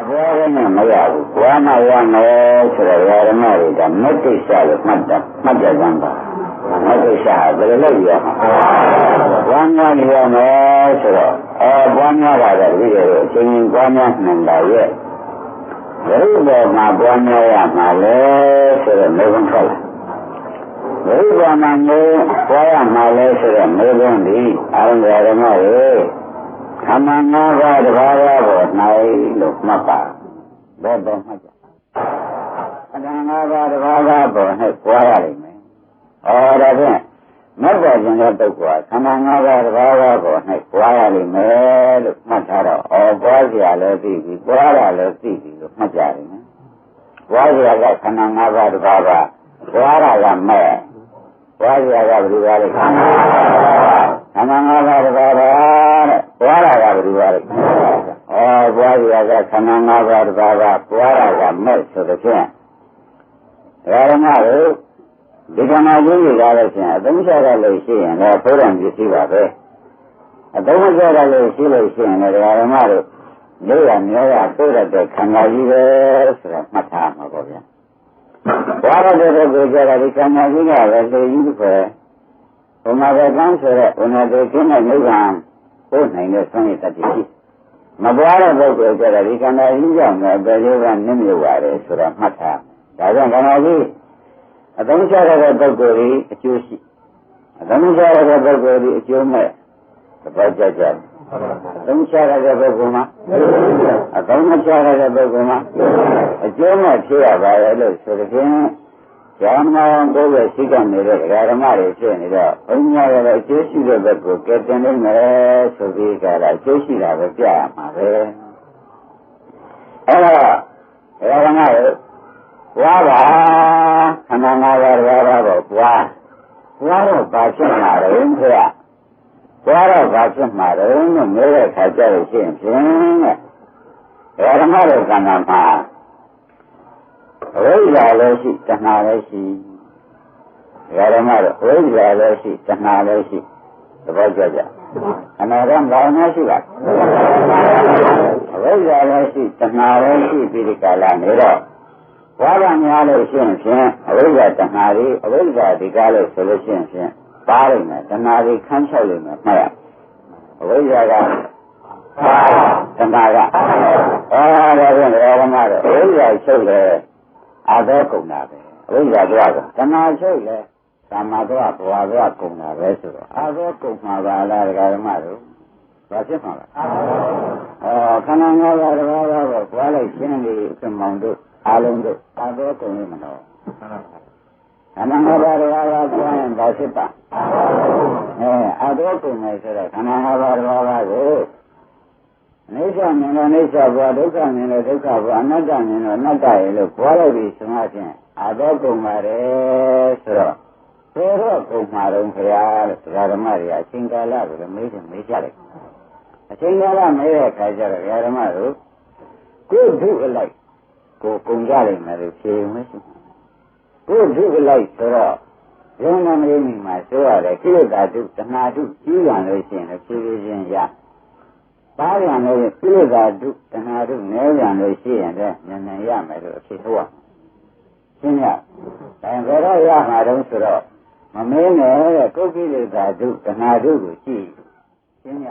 ဘောရနဲ့မရဘူးဘွားမရမယ်ဆိုတော့ဓမ္မတွေကမက်ကိစ္စလို့မှတ်ကြစမ်းပါမက်ကိစ္စဘယ်လိုလုပ်ရမှာဘွားမရမယ်ဆိုတော့ဘွားများတာလည်းဒီလိုအချင်းချင်းဘွားများနေတာရဲ့ဘယ်လိုပေါ်မှာဘွားများရမှာလဲဆိုတော့မေးခွန်းထွက်လာဘယ်လိုပေါ်မှာဘွားရမှာလဲဆိုတော့မေးခွန်းဒီအာရုံဓမ္မတွေခမနာကတဘာဝပေါ်၌လို့မှတ်ပါဘယ်ပေါ်မှတ်ကြခန္ဓာ၅ပါးတဘာဝပေါ်၌ပွားရလိမ့်မယ်ဒါဖြင့်မတ်တော်ခြင်းတဲ့ပုဂ္ဂိုလ်ကခန္ဓာ၅ပါးတဘာဝပေါ်၌ပွားရလိမ့်မယ်လို့မှတ်ထားတော့ပွားစရာလည်းသိပြီပွားရလည်းသိပြီလို့မှတ်ကြတယ်နော်ပွားစရာကခန္ဓာ၅ပါးတဘာဝပွားရကမဲ့ပွားစရာကဘယ်လိုလဲခန္ဓာ၅ပါးတဘာဝတဲ့ပွားရကဘယ်လိုလဲပွားစရာကခန္ဓာ၅ပါးတဘာဝပွားရကမဲ့ဆိုတဲ့ဖြင့်ဓမ္မတို့ဒီကမှာကြီးရတာလည်းရှင်အသုံးချရလို့ရှိရင်လည်းဘုရားပြည့်စုံပါပဲအသုံးမချရလို့ရှိလို့ရှိရင်လည်းဓမ္မတို့လေးရမျိုးရတိုးရတဲ့ခန္ဓာကြီးပဲဆိုတော့မှတ်ထားမှာပေါ့ဗျာဘွားရတဲ့ကိုကြတာဒီခန္ဓာကြီးကလည်းလူကြီးတစ်ခွဲဘုမာဘကန်းဆိုတဲ့ဘုနာတွေကျင်းတဲ့နိဗ္ဗာန်ပို့နိုင်တဲ့ဆွမ်းရည်တတ်ရှိမပွားတဲ့ပုဂ္ဂိုလ်ကြတာဒီခန္ဓာကြီးကြောင့်လည်းဘယ်လိုကနစ်မြုပ်ပါတယ်ဆိုတော့မှတ်ထားဒါကြောင့်ခန္ဓာကြီးအသုံးချရတဲ့ပုဂ္ဂိုလ်ကြီးအကျိုးရှိအသုံးချရတဲ့ပုဂ္ဂိုလ်ကြီးအကျိုးမဲ့သဘောကျကြတယ်အသုံးချရတဲ့ပုဂ္ဂိုလ်မှာအသုံးမချရတဲ့ပုဂ္ဂိုလ်မှာအကျိုးမဲ့ဖြစ်ရပါရဲ့လို့ဆိုတဲ့ဖြင့်ဇာမနာကိုယ်ရဲ့ရှိကနေတဲ့ဓမ္မတွေဖြစ်နေတော့ဘုရားရဲ့အကျိုးရှိတဲ့ဘက်ကိုကဲတင်နေမယ်ဆိုပြီးကြတာအကျိုးရှိတာပဲပြရမှာပဲအဲ့တော့ဓမ္မတွေဘွားပါခန္ဓာ၅ပါးတော့ဘွားတော့ဘာဖြစ်မှာလဲခင်ဗျဘွားတော့ဘာဖြစ်မှာလဲလို့ပြောတဲ့ခါကျလို့ရှိရင်ဖြင့်တဲ့ဓမ္မရဲ့ခန္ဓာမှာအဝိဇ္ဇာလည်းရှိတဏှာလည်းရှိဓမ္မတော့အဝိဇ္ဇာလည်းရှိတဏှာလည်းရှိသဘောကျကြအနာဂတ်ဘာမှရှိပါအဝိဇ္ဇာလည်းရှိတဏှာလည်းရှိပြီးဒီကာလနေတော့ဘွားကများလို့ရှိရင်ဖြင့်အဝိဇ္ဇာတဏှာတွေအဝိဇ္ဇာဒီကားလို့ဆိုလို့ရှိရင်ဖြင့်ပါလိမ့်မယ်တဏှာတွေခန်းချောက်လိမ့်မယ်မှတ်ရအဝိဇ္ဇာကတဏှာကဒါဖြင့်ဓမ္မတော့အဝိဇ္ဇာချုပ်တယ်အာသောကုန်တာပဲအဝိဇ္ဇာတော့တဏှာချုပ်တယ်ကာမတော့ဘဝတော့ကုန်တာပဲဆိုတော့အာသောကုန်မှာပါလားဓမ္မတို့ဘာဖြစ်မှာလဲခန္ဓာ၅ပါးတော့ဘွားလိုက်ရှင်းနေအစမောင်တို့အာလုံးတို့အာသောကုန်နေမလို့ခန္ဓာ၅ပါးတော့ပြောရင်ဘာဖြစ်ပါအာသောကုန်နေဆိုတော့ခန္ဓာ၅ပါးတော့ကိုအိဋ္ဌမြင်လို့အိဋ္ဌဘဝဒုက္ခမြင်လို့ဒုက္ခဘဝအနတ္တမြင်လို့အနတ္တရဲ့လို့ပွားလိုက်ပြီးဆိုမှဖြင့်အာသောကုန်ပါတယ်ဆိုတော့ဘယ်တော့ကုန်မှာတော့ခရားလို့ဓမ္မတွေအချိန်ကာလကိုမေးကြတယ်အချိန်ကာလမေးတဲ့အခါကျတော့ဓမ္မတို့ကိုယ်ဒုအလိုက်ကိုကုန်ကြလိမ့်မယ်လို့ဖြေမရှိကိုယ်ဒုအလိုက်ဆိုတော့ယုံနာမယုံမိမှာဆိုရတယ်ကိလေသာဒုတဏှာဒုကြီးရလို့ရှိရင်ဖြေခြင်းရပါးရံလို့ကိလေသာဒုတဏှာဒုနည်းရံလို့ရှိရင်လည်းဉာဏ်ရမယ်လို့အဖြေထုတ်ရရှင်းရဒါဘယ်တော့ရမှာတုံးဆိုတော့မမင်းနဲ့ကိုယ်ကိလေသာဒုတဏှာဒုကိုကြည့်ရှင်းရ